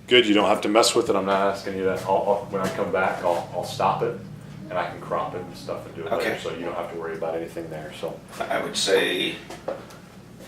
good. You don't have to mess with it. I'm not asking you that. When I come back, I'll stop it and I can crop it and stuff and do it Okay. later. So you don't have to worry about anything there. So I would say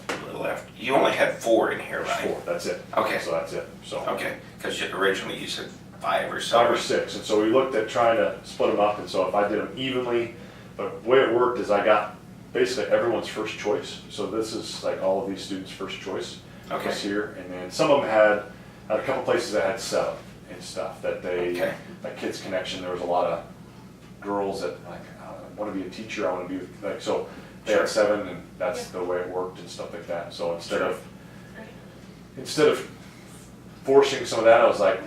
a little after. You only had 4 in here, right? 4. That's it. Okay. So that's it. So Okay, because originally you said 5 or 7. 5 or 6. And so we looked at trying to split them up. And so if I did them evenly, but the way it worked is I got basically everyone's first choice. So this is like all of these students' first choice this year. And then some of them had a couple places that had 7 and stuff that they, Okay. like Kids Connection, there was a lot of girls that like, I want to be a teacher, I want to be like, so they Sure. had 7 and that's the way it worked and stuff like that. So instead of forcing some of that, I was like,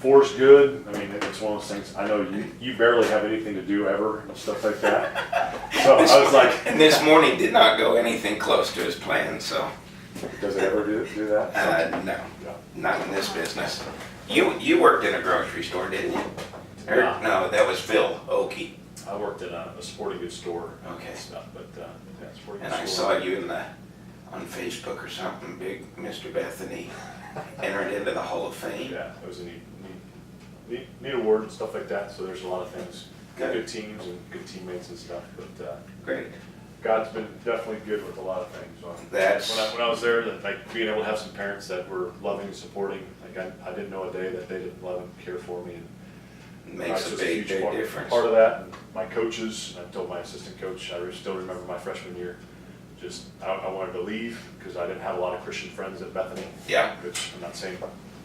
4's good. I mean, it's one of those things, I know you barely have anything to do ever and stuff like that. So I was like. And this morning did not go anything close to his plan, so. Does it ever do that? No, Yeah. not in this business. You worked in a grocery store, didn't you? Or, No. no, that was Phil Oakey. I worked in a sporting goods store Okay. and stuff, but yeah, sporting And goods I store. saw you on Facebook or something, big Mr. Bethany entered into the Hall of Fame. Yeah, it was a neat award and stuff like that. So there's a lot of things, good teams and good teammates and stuff. But Great. God's been definitely good with a lot of things. So That's- when I was there, that like being able to have some parents that were loving and supporting. Like I didn't know a day that they didn't love and care for me. And Makes God's a just big, huge big part difference. of that, and my coaches, I told my assistant coach, I still remember my freshman year, just, I wanted to leave because I didn't have a lot of Christian friends at Bethany. Yeah. Which I'm not saying,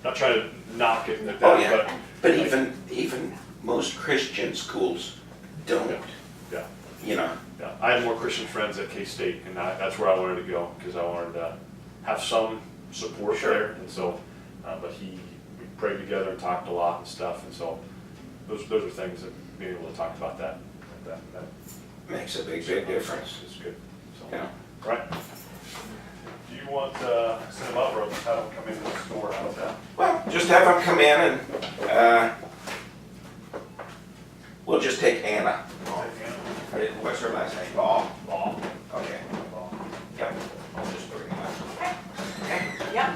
not trying to knock it at that, Oh, yeah. But like, even most Christian schools don't, Yeah, you know. yeah. I had more Christian friends at K-State, and that's where I wanted to go because I wanted to have some support Sure. there. And so, but we prayed together and talked a lot and stuff, and so those are things that being able to talk about that Makes a big, big difference. is good. So, Yeah. right. Do you want send them up or just have them come into the store? How's that? Well, just have them come in and we'll just take Anna. What's her last name? Ball? Ball. Okay. Yep. I'll just bring them up. Okay. Yep.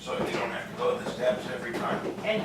So you don't have to go to the steps every time. And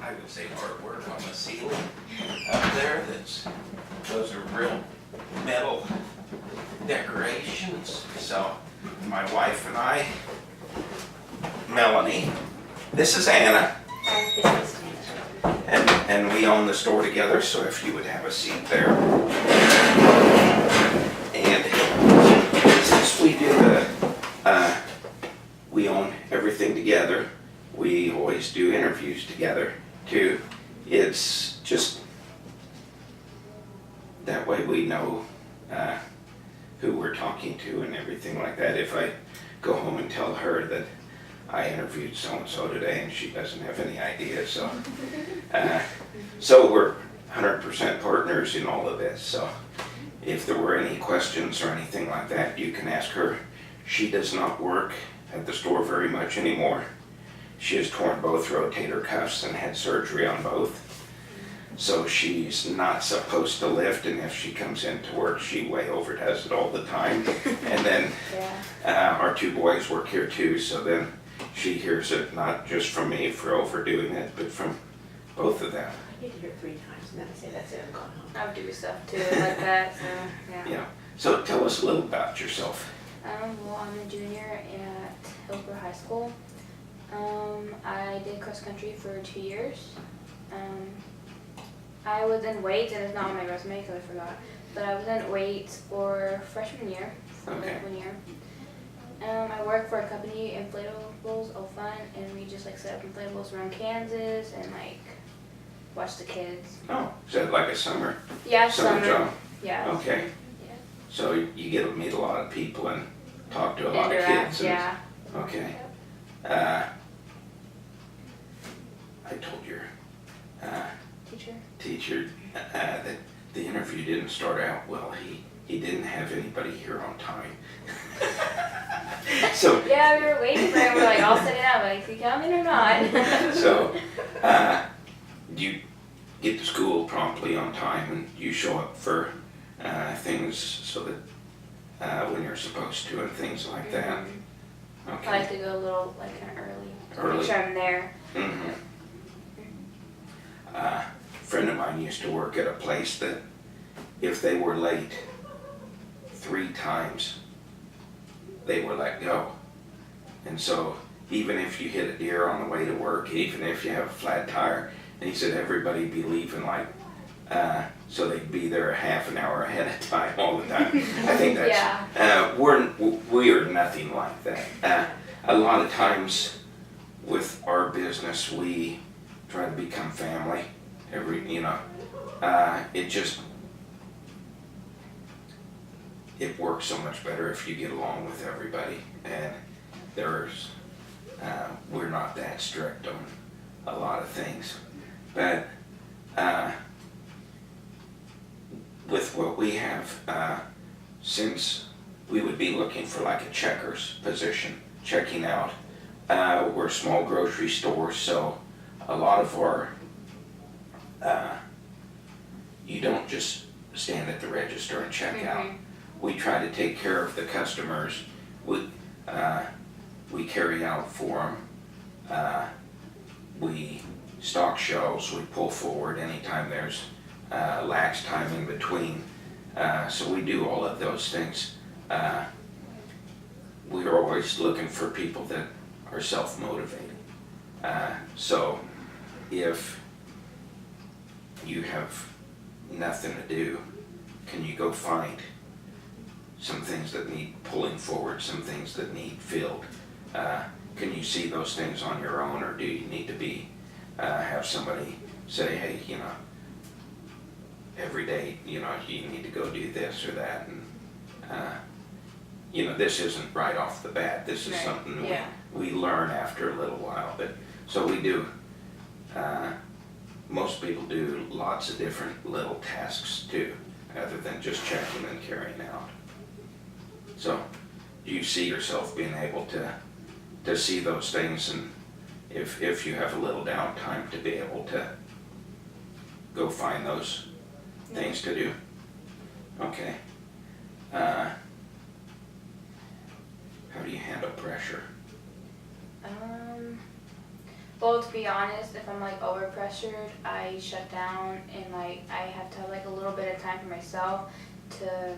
I would say artwork on the ceiling up there. Those are real metal decorations. So my wife and I, Melanie, this is Anna, and we own the store together. So if you would have a seat there. And since we do we own everything together, we always do interviews together too. It's just that way we know who we're talking to and everything like that. If I go home and tell her that I interviewed so-and-so today and she doesn't have any idea, so so we're 100% partners in all of this. So if there were any questions or anything like that, you can ask her. She does not work at the store very much anymore. She has torn both rotator cuffs and had surgery on both. So she's not supposed to lift, and if she comes into work, she way overdoes it all the time. And then our 2 boys work here too, so then she hears it not just from me for overdoing it, but from both of them. I need to hear it 3 times and then I say, that's it, I'm going home. I would do stuff too like that, so yeah. Yeah. So tell us a little about yourself. Well, I'm a junior at Hillsborough High School. I did cross country for 2 years. I was in weights, and it's not on my resume because I forgot, but I was in weights for freshman year, Okay. like 1 year. I work for a company, Inflatables, all fun, and we just like set up inflatables around Kansas and like watch the kids. Oh, is that like a summer Yeah, summer summer. job? Yeah. Okay. Yeah. So you get to meet a lot of people and talk to a lot of Interact, kids. And, yeah. Okay. I told your Teacher. teacher that the interview didn't start out well. He didn't have anybody here on time. So Yeah, we were waiting for him. We're like all sitting out, like, is he coming or not? so you get to school promptly on time and you show up for things so that when you're supposed to and things like that. I like Okay. to go a little like kind of early. To Early. Make sure I'm there. Mm-hmm. A friend of mine used to work at a place that if they were late 3 times, they were let go. And so even if you hit a deer on the way to work, even if you have a flat tire, and he said everybody be leaving like, so they'd be there a half an hour ahead of time all the time. I think that's, we're nothing like that. A lot of times with our business, we try to become family. It works so much better if you get along with everybody. And we're not that strict on a lot of things. But with what we have, since we would be looking for like a checker's position, checking out, we're a small grocery store, so a lot of our, you don't just stand at the register and check out. We try to take care of the customers. We carry out for them. We stock shelves, we pull forward anytime there's lax time in between. So we do all of those things. We're always looking for people that are self-motivated. So if you have nothing to do, can you go find some things that need pulling forward, some things that need filled? Can you see those things on your own, or do you need to have somebody say, hey, every day, you need to go do this or that, and this isn't right off the bat. This is Right. something Yeah. we learn after a little while. But so we do. Most people do lots of different little tasks too, other than just checking and carrying out. So, do you see yourself being able to see those things, and if you have a little downtime to be able to go find those things to do? Okay. How do you handle pressure? Well, to be honest, if I'm like over pressured, I shut down and like I have to have like a little bit of time for myself to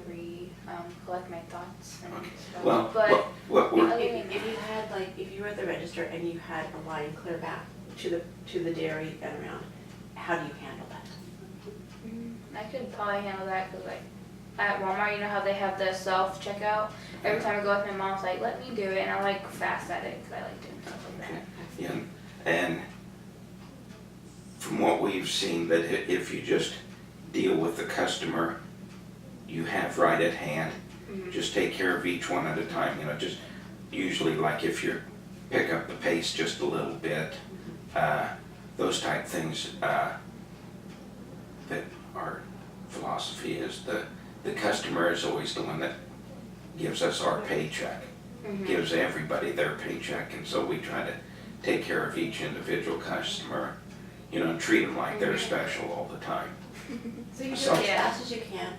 collect my thoughts and Okay. stuff. Well, but what we're If you were at the register and you had a line clear back to the dairy and around, how do you handle that? I could probably handle that because like at Walmart, you know how they have the self checkout. Every time I go with my mom's like, let me do it, and I'm like fast at it because I like doing stuff like that. Yeah, and from what we've seen, that if you just deal with the customer you have right at hand, just take care of each one at a time, just usually like if you pick up the pace just a little bit, those type things, that our philosophy is the customer is always the one that gives us our paycheck, gives everybody their paycheck, and so we try to take care of each individual customer, and treat them like they're special all the time. So you do So- it as fast as you can,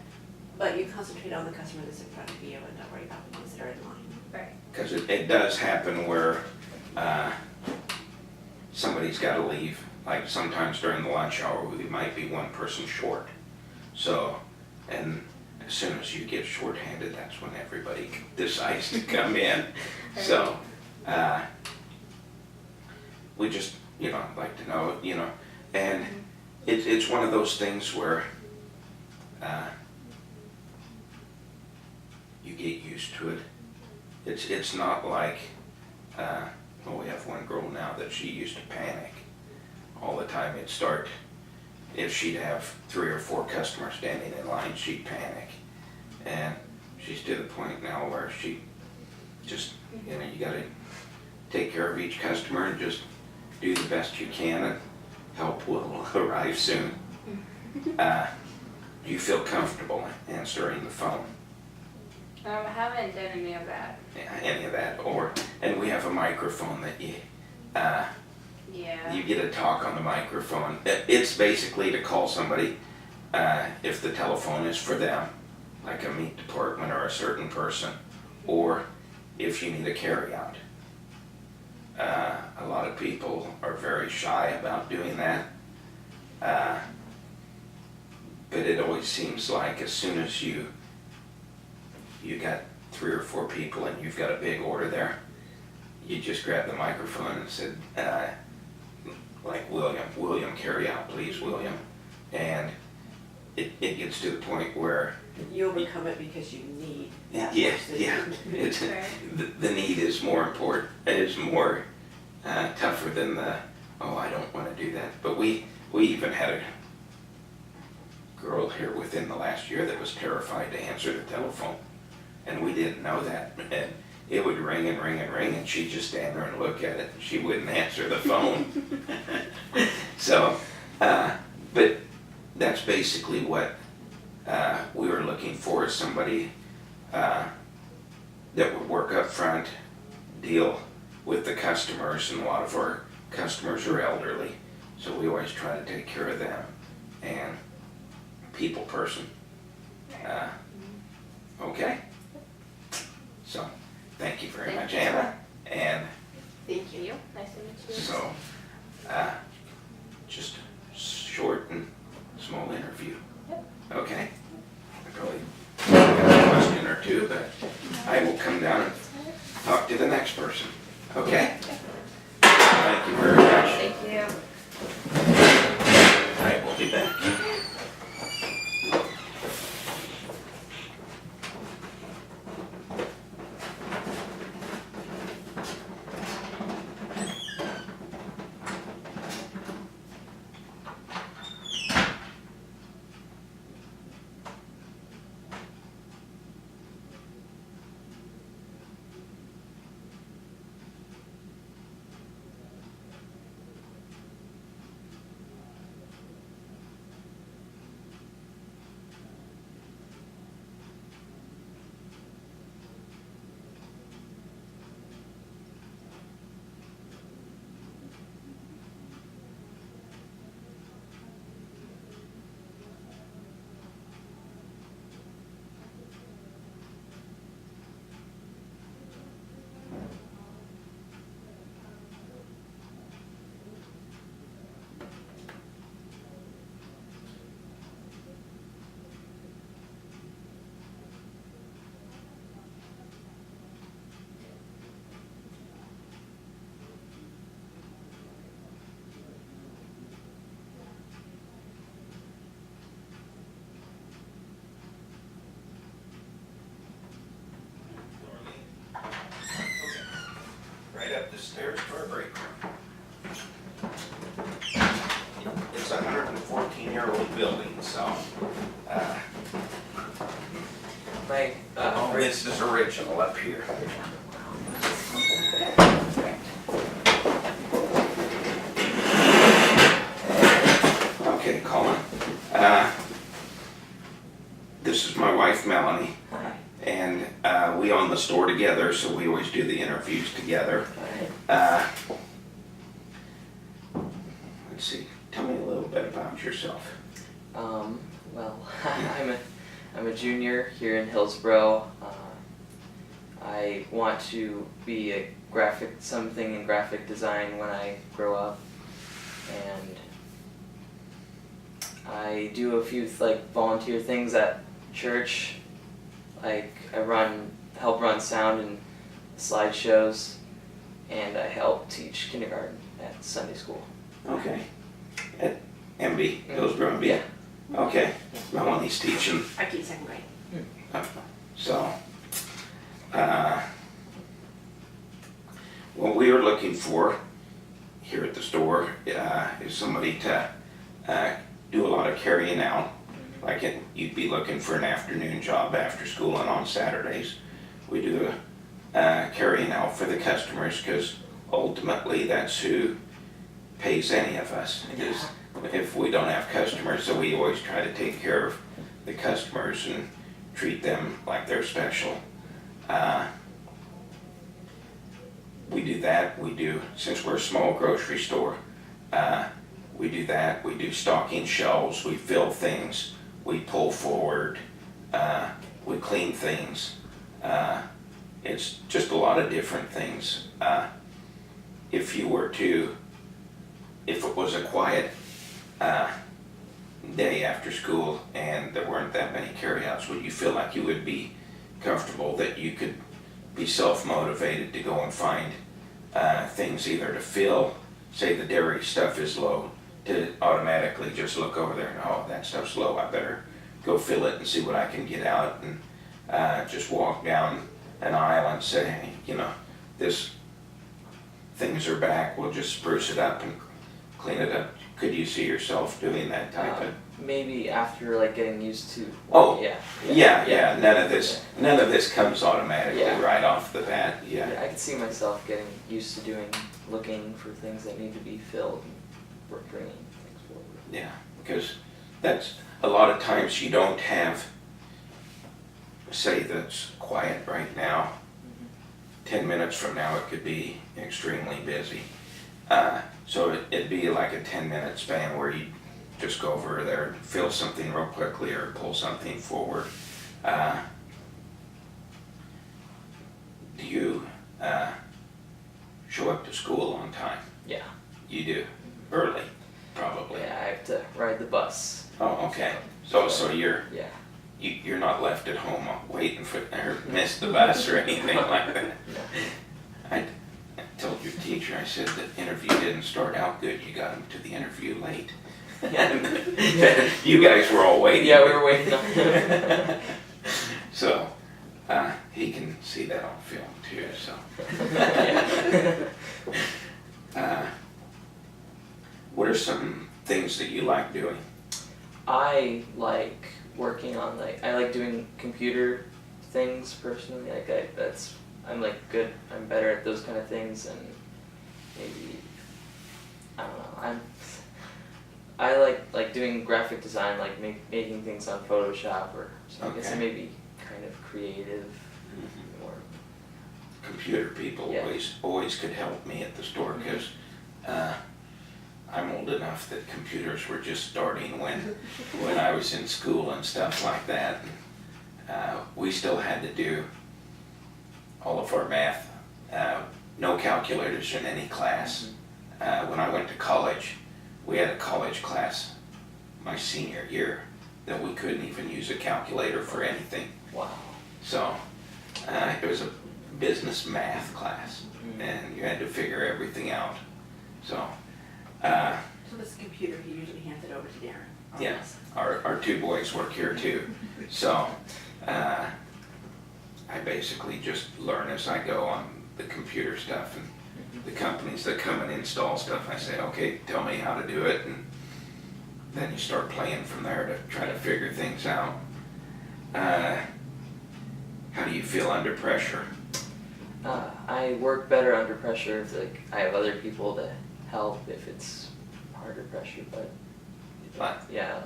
but you concentrate on the customer that's in front of you and don't worry about the ones that are in line. Right. Because it does happen where somebody's gotta leave. Like sometimes during the lunch hour, we might be one person short. So, and as soon as you get shorthanded, that's when everybody decides to come in. So, we just, like to know, and it's one of those things where you get used to it. It's not like, well, we have one girl now that she used to panic all the time. It'd start, if she'd have 3 or 4 customers standing in line, she'd panic. And she's to the point now where she just, you gotta take care of each customer and just do the best you can, and help will arrive soon. Do you feel comfortable answering the phone? I haven't done any of that. Any of that? And we have a microphone that you Yeah. get to talk on the microphone. It's basically to call somebody if the telephone is for them, like a meat department or a certain person, or if you need a carryout. A lot of people are very shy about doing that. But it always seems like as soon as you got 3 or 4 people and you've got a big order there, you just grab the microphone and said, like, William, carry out, please, William. And it gets to the point where You overcome it because you need that. yeah, much that yeah, you- it's, Right. the need is more important, is more tougher than the, oh, I don't want to do that. But we even had a girl here within the last year that was terrified to answer the telephone, and we didn't know that. And it would ring and ring and ring, and she'd just stand there and look at it, and she wouldn't answer the phone. So, but that's basically what we were looking for, is somebody that would work up front, deal with the customers, and a lot of our customers are elderly, so we always try to take care of them. And people person. Okay? So, thank you very Thank much, you. Anna. And Thank you. You? Nice to meet you. so, just short and small interview. Yep. Okay? I probably got a question or two, but I will come down and talk to the next person. Okay? Thank you very much. Thank you. I will be back. Right up the stairs to our break room. It's a 114-year-old building, so, this is original up here. Okay, Colin. This is my wife, Melanie. And we own the store together, so we always do the interviews together. Let's see, tell me a little bit about yourself. Well, I'm a junior here in Hillsboro. I I want to be something in graphic design when I grow up, and I do a few like volunteer things at church, like I help run sound and slideshows, and I help teach kindergarten at Sunday school. Okay. At MB, Hillsborough MB? Yeah. Okay. Melanie's teaching. I teach second grade. So, what we are looking for here at the store is somebody to do a lot of carrying out. Like you'd be looking for an afternoon job after school and on Saturdays. We do carrying out for the customers because ultimately that's who pays any of us. Is if we don't have customers, so we always try to take care of the customers and treat them like they're special. We do that. We do, since we're a small grocery store, we do that. We do stocking shelves. We fill things. We pull forward. We clean things. It's just a lot of different things. If it was a quiet day after school and there weren't that many carryouts, would you feel like you would be comfortable that you could be self-motivated to go and find things either to fill, say the dairy stuff is low, to automatically just look over there and, oh, that stuff's low, I better go fill it and see what I can get out, and just walk down an aisle and say, hey, things are back, we'll just spruce it up and clean it up. Could you see yourself doing that type of? Maybe after like getting used to. Oh, yeah. None of this comes automatically right off the bat. Yeah, I could see myself getting used to looking for things that need to be filled and bringing things forward. Yeah, because that's a lot of times you don't have, say that's quiet right now. 10 minutes from now it could be extremely busy. So it'd be like a 10-minute span where you just go over there and fill something real quickly or pull something forward. Do you show up to school on time? Yeah. You do? Early, probably. Yeah, I have to ride the bus. Oh, okay. So you're Yeah. you're not left at home waiting for or miss the bus or anything like that. I told your teacher, I said the interview didn't start out good. You got him to the interview late. You guys were all waiting. Yeah, we were waiting on So he can see that on film too. So what are some things that you like doing? I like working on I like doing computer things personally. I'm good. I'm better at those kind of things, and maybe I don't know. I like doing graphic design, like making things on Photoshop or so. I guess Okay. maybe kind of creative or Computer people always could help me at the store because I'm old enough that computers were just starting when I was in school and stuff like that. We still had to do all of our math, no calculators in any class. When I went to college, we had a college class my senior year that we couldn't even use a calculator for anything. wow. So it was a business math class, and you had to figure everything out. So So this computer, he usually hands it over to Darren. yeah, our two boys work here too. So I basically just learn as I go on the computer stuff, and the companies that come and install stuff, I say, okay, tell me how to do it, and then you start playing from there to try to figure things out. How do you feel under pressure? I work better under pressure if I have other people to help if it's harder pressure, but yeah,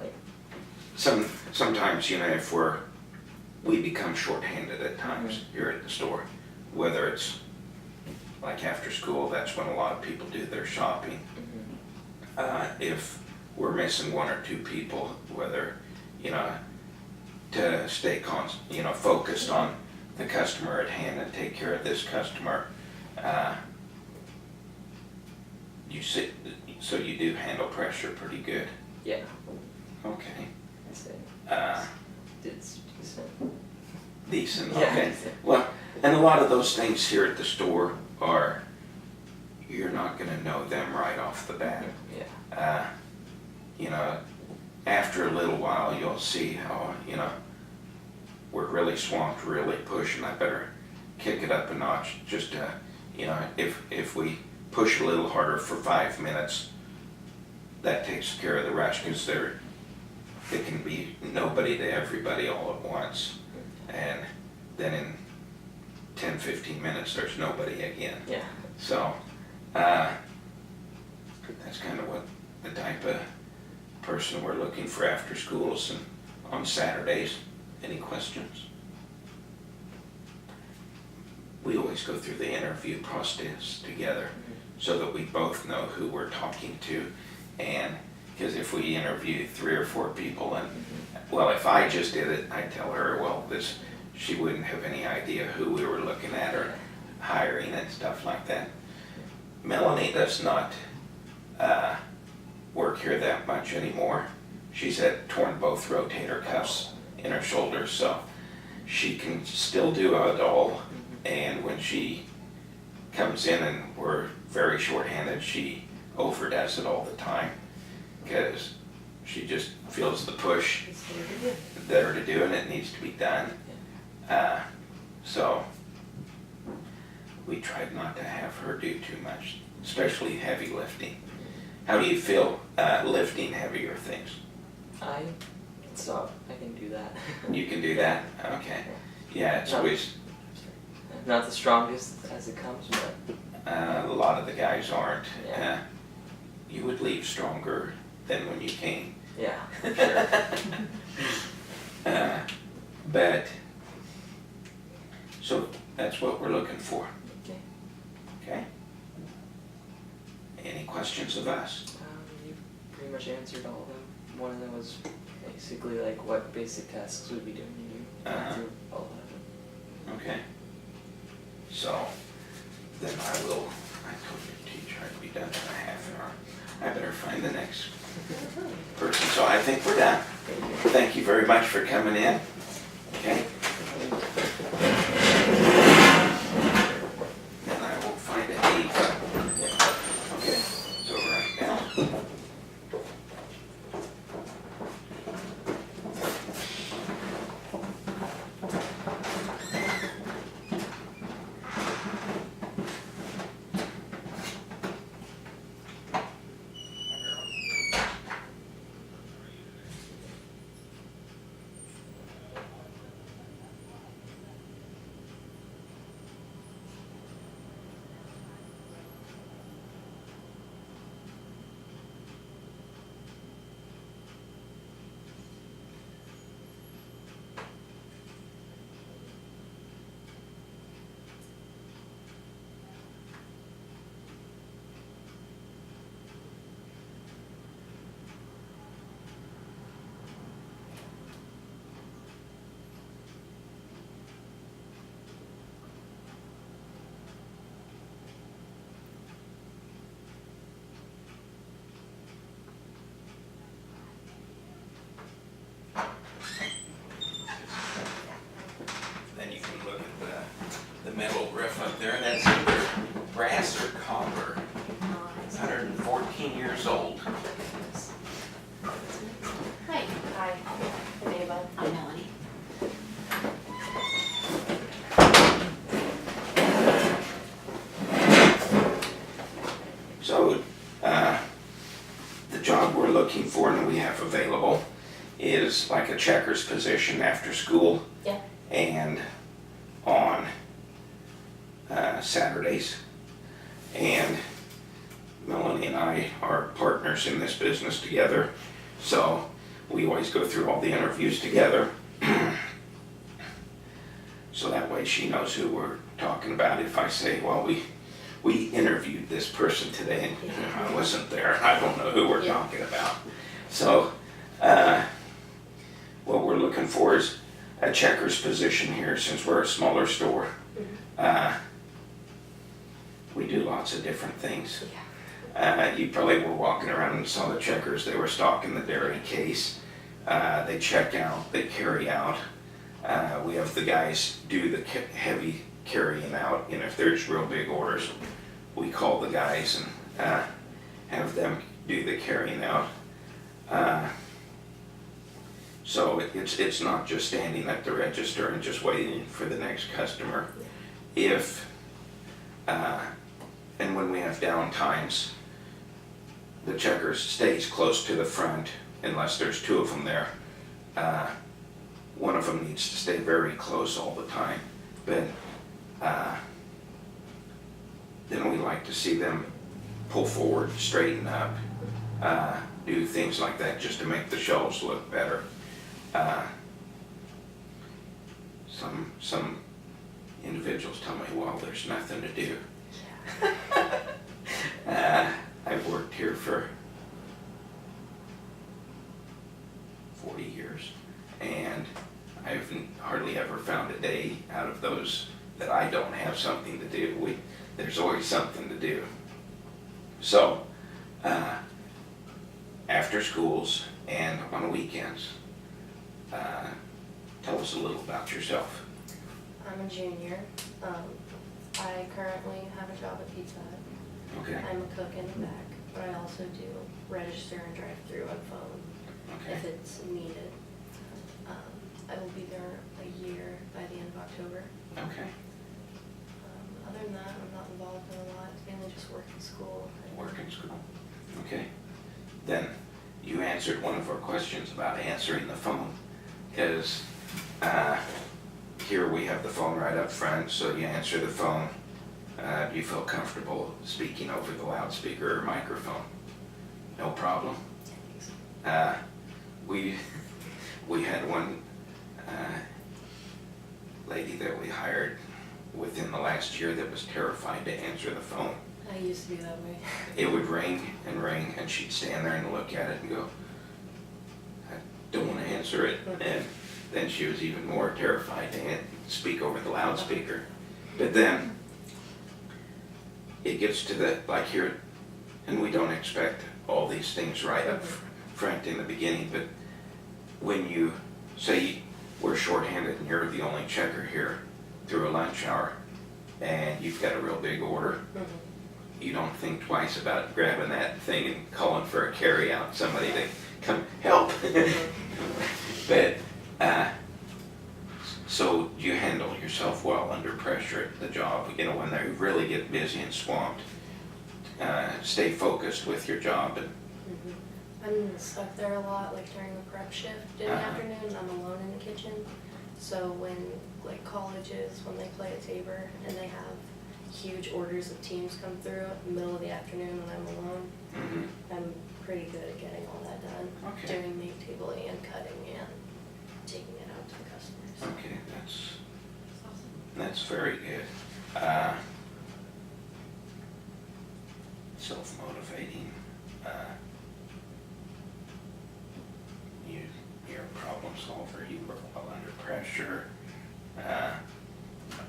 Sometimes, if we become shorthanded at times here at the store, whether it's like after school, that's when a lot of people do their shopping. If we're missing one or two people, whether, to stay focused on the customer at hand and take care of this customer. So you do handle pressure pretty good. Yeah, Okay. I'd say Uh, it's decent. Decent, Yeah, okay. decent. Well, and a lot of those things here at the store are, you're not gonna know them right off the bat. Yeah. You know, after a little while, you'll see how, we're really swamped, really pushing, I better kick it up a notch, just to, if we push a little harder for 5 minutes, that takes care of the rest, because it can be nobody to everybody all at once. And then in 10, 15 minutes, there's nobody again. Yeah. So, that's kind of what the type of person we're looking for after schools and on Saturdays. Any questions? We always go through the interview process together so that we both know who we're talking to. And because if we interview 3 or 4 people, and well, if I just did it, I'd tell her, well, she wouldn't have any idea who we were looking at or hiring and stuff like that. Melanie does not work here that much anymore. She's had torn both rotator cuffs in her shoulders, so she can still do it all. And when she comes in and we're very short-handed, she overdoes it all the time because she just feels the push there to do, and it needs to be done. So we tried not to have her do too much, especially heavy lifting. How do you feel lifting heavier things? I can do that. You can do that? Okay. Yeah, it's always, Not the strongest as it comes, but a lot of the guys aren't. Yeah. You would leave stronger than when you came. yeah, for sure. But, so that's what we're looking for, Okay. okay? Any questions of us? You pretty much answered all of them. One of them was basically like what basic tasks we'd be doing, and you went through all of them. Okay. So, then I told your teacher I'd be done in a half an hour. I better find the next person, so I think we're done. Thank you very much for coming in, okay? And I will find a date. Okay, so right now. Then you can look at the metal roof up there, and that's either brass or copper. 114 years old. Hi. Hi. I'm Ava. I'm Melanie. So, the job we're looking for and we have available is like a checker's position after school. Yeah. And on Saturdays. And Melanie and I are partners in this business together, so we always go through all the interviews together. So that way she knows who we're talking about. If I say, well, we interviewed this person today and I wasn't there, I don't know who we're talking about. So what we're looking for is a checker's position here, since we're a smaller store. We do lots of different things. You probably were walking around and saw the checkers. They were stocking the dairy case. They check out, they carry out. We have the guys do the heavy carrying out, and if there's real big orders, we call the guys and have them do the carrying out. So it's not just standing at the register and just waiting for the next customer. If and when we have down times, the checker stays close to the front unless there's two of them there. One of them needs to stay very close all the time, but then we like to see them pull forward, straighten up, do things like that just to make the shelves look better. Some individuals tell me, well, there's nothing to do. I've worked here for 40 years, and I've hardly ever found a day out of those that I don't have something to do. There's always something to do. So, after schools and on weekends, tell us a little about yourself. I'm a junior. I currently have a job at Pizza Hut. Okay. I'm a cook in the back, but I also do register and drive through on phone Okay. if it's needed. I will be there a year by the end of October. Okay. Other than that, I'm not involved in a lot. It's mainly just work and school. Work in school. Okay. Then you answered one of our questions about answering the phone, because here we have the phone right up front, so you answer the phone. Do you feel comfortable speaking over the loudspeaker or microphone? No problem. We had one lady that we hired within the last year that was terrified to answer the phone. I used to be that way. It would ring, and she'd stand there and look at it and go, I don't want to answer it. And then she was even more terrified to speak over the loudspeaker. But then it gets to the, like here, and we don't expect all these things right up front in the beginning, but when you say we're shorthanded and you're the only checker here through a lunch hour, and you've got a real big order, you don't think twice about grabbing that thing and calling for a carry out, somebody to come help. But so you handle yourself well under pressure at the job, you know, when they really get busy and swamped. Stay focused with your job. And I'm stuck there a lot, like during the prep shift in the afternoon. I'm alone in the kitchen. So when like colleges, when they play at Tabor and they have huge orders of teams come through in the middle of the afternoon when I'm alone, I'm pretty good at getting all that done. Okay. Doing make table and cutting and taking it out to the customers. Okay, that's very good. Self-motivating. You're a problem solver. You work well under pressure.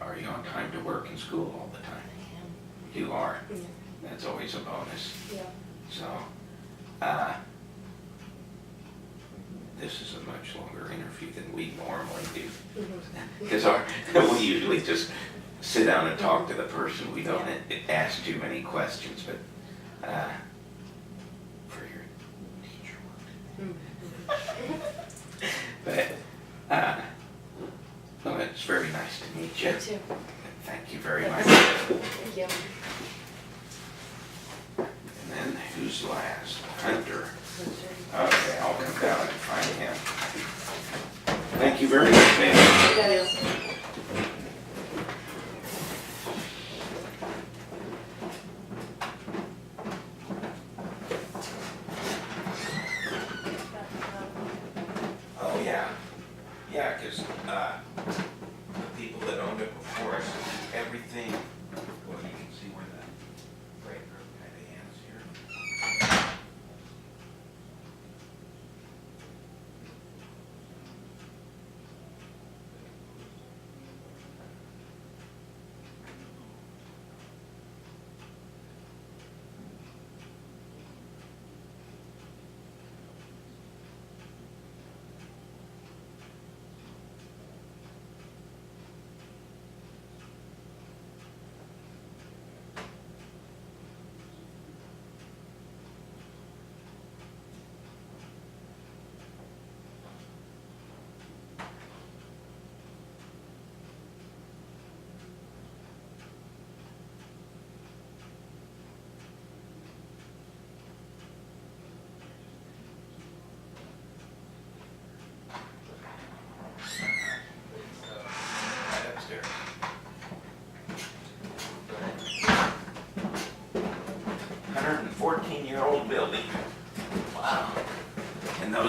Are you on time to work in school all the time? I am. You are. Yeah. That's always a bonus. Yeah. So, this is a much longer interview than we normally do. Because we usually just sit down and talk to the person. We don't ask too many questions, but for your teacher work. But, well, it's very nice to meet you. You too. Thank you very much. Thank you. And then who's last? Hunter. Okay, I'll come down and find him. Thank you very much, man. Oh, yeah. Yeah, because the people that owned it before us, everything, well, you can see where the break room kind of ends here.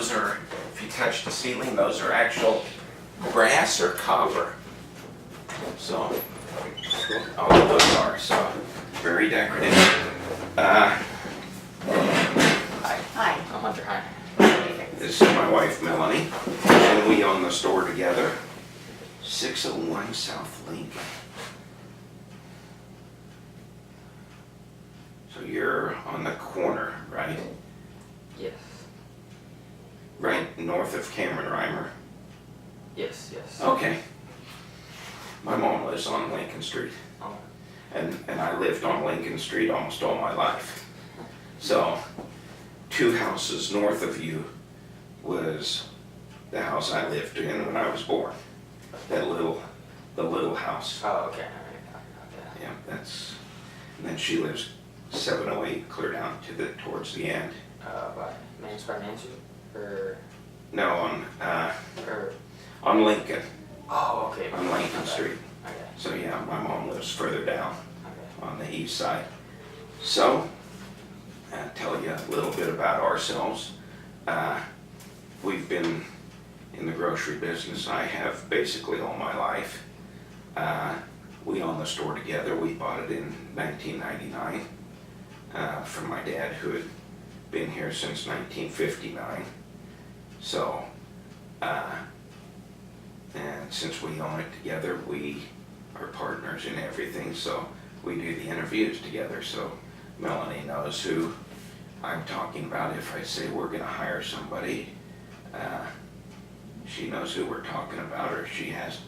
those are, if you touch the ceiling, those are actual brass or copper. So, all of those are, so, very decorative. Hi, Hi. I'm Hunter, hi. This is my wife Melanie, and we own the store together. 601 South Lincoln. So you're on the corner, right? Yes. Right north of Cameron Reimer. Yes, yes. Okay. My mom lives on Lincoln Street, Oh, and I lived on Lincoln Street almost all my life. So, 2 houses north of you was the house I lived in when I was born. The little house. oh okay. Okay. Yeah, that's, and then she lives 708 clear down to towards the end. By Mansion? Or, No, or, on Lincoln, oh, okay. on Lincoln Street. Okay, So yeah, my mom lives further down okay. on the east side. So, I'll tell you a little bit about ourselves. We've been in the grocery business, I have basically all my life. We own the store together. We bought it in 1999 from my dad, who had been here since 1959. So, and since we own it together, we are partners in everything, so we do the interviews together. So Melanie knows who I'm talking about. If I say we're gonna hire somebody, she knows who we're talking about, or she has,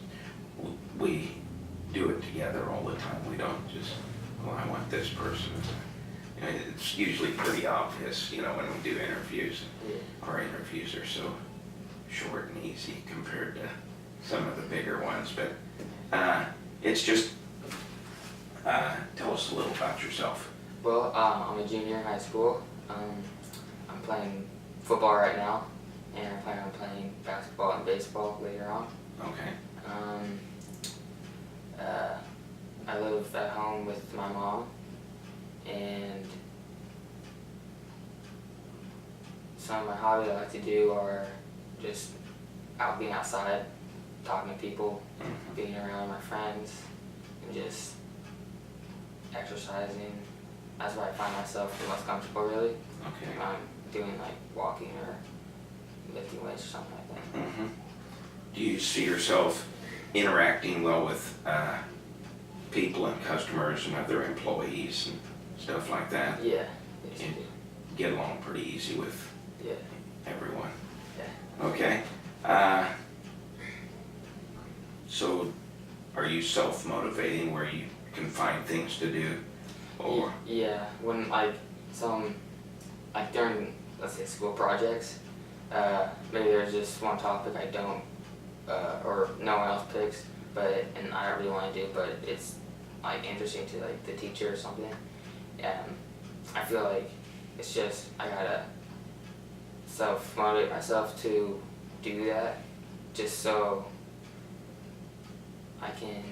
we do it together all the time. We don't just, well, I want this person. You know, it's usually pretty obvious, you know, when we do interviews. Our interviews are so short and easy compared to some of the bigger ones, but it's just, tell us a little about yourself. Well, I'm a junior in high school. I'm playing football right now, and I plan on playing basketball and baseball later on. Okay. I live at home with my mom, and some of my hobbies I like to do are just being outside, talking to people, being around my friends, and just exercising. That's where I find myself the most comfortable, really. Okay. When I'm doing like walking or lifting weights or something like that. Mm-hmm. Do you see yourself interacting well with people and customers and other employees and stuff like that? Yeah. Yes, Yeah. Get along pretty easy with yeah. everyone? Yeah. Okay. So, are you self-motivating where you can find things to do, or? Yeah. When like during, let's say, school projects, maybe there's just one topic I don't, or no one else picks, and I don't really want to do, but it's like interesting to like the teacher or something. I feel like it's just I gotta self-motivate myself to do that, just so I can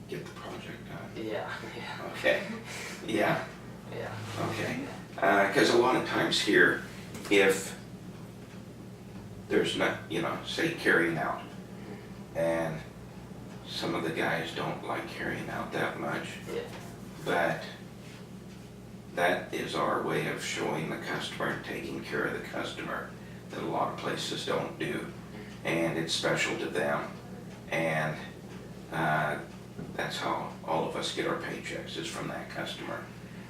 Get the project done. yeah, yeah, Okay. Yeah. yeah. Okay. Because a lot of times here, if there's not, you know, say carrying out, and some of the guys don't like carrying out that much, Yeah. but that is our way of showing the customer and taking care of the customer that a lot of places don't do, and it's special to them, and that's how all of us get our paychecks, is from that customer.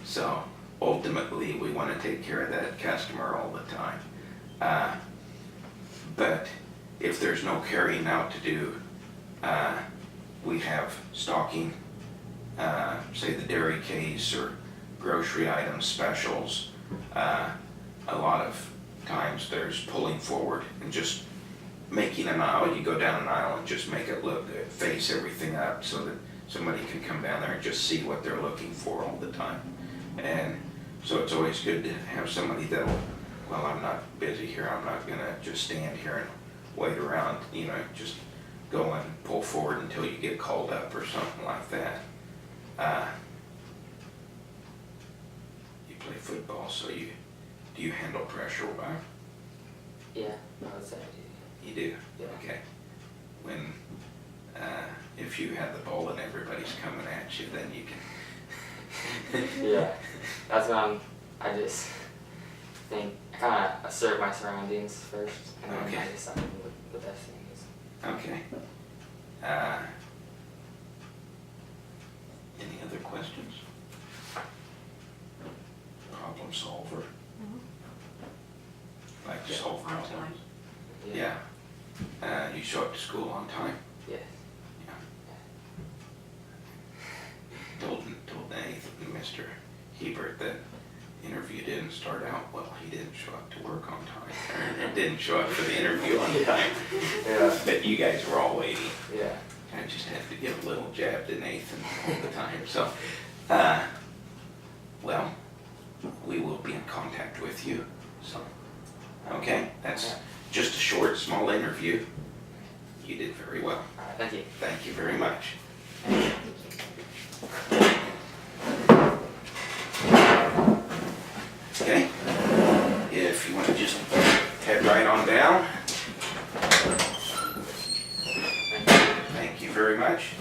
So ultimately, we want to take care of that customer all the time. But if there's no carrying out to do, we have stocking, say the dairy case or grocery item specials. A lot of times there's pulling forward and just making an aisle. You go down an aisle and just make it look good, face everything up so that somebody can come down there and just see what they're looking for all the time. And so it's always good to have somebody that'll, well, I'm not busy here, I'm not gonna just stand here and wait around, you know, just go and pull forward until you get called up or something like that. play football, so do you handle pressure well? Yeah, I would say I You do? Yeah. Okay. When, if you have the ball and everybody's coming at you, then you can. do. Yeah, that's when I just think, I kind of assert my surroundings first, and then Okay. I decide what the best thing is. Okay. Any other questions? Problem solver? Like to solve On time. problems? Yeah. You show up to school on time? Yes. Told Nathan, Mr. Hebert, that interview didn't start out well. He didn't show up to work on time. Or didn't show up for the interview on time. Yeah. But you guys were all waiting. Yeah. I just have to give a little jab to Nathan all the time. So, well, we will be in contact with you. So, okay, that's just a short, small interview. You did very well. All right, thank you. Thank you very much. Okay, if you want to just head right on down. Thank you very much.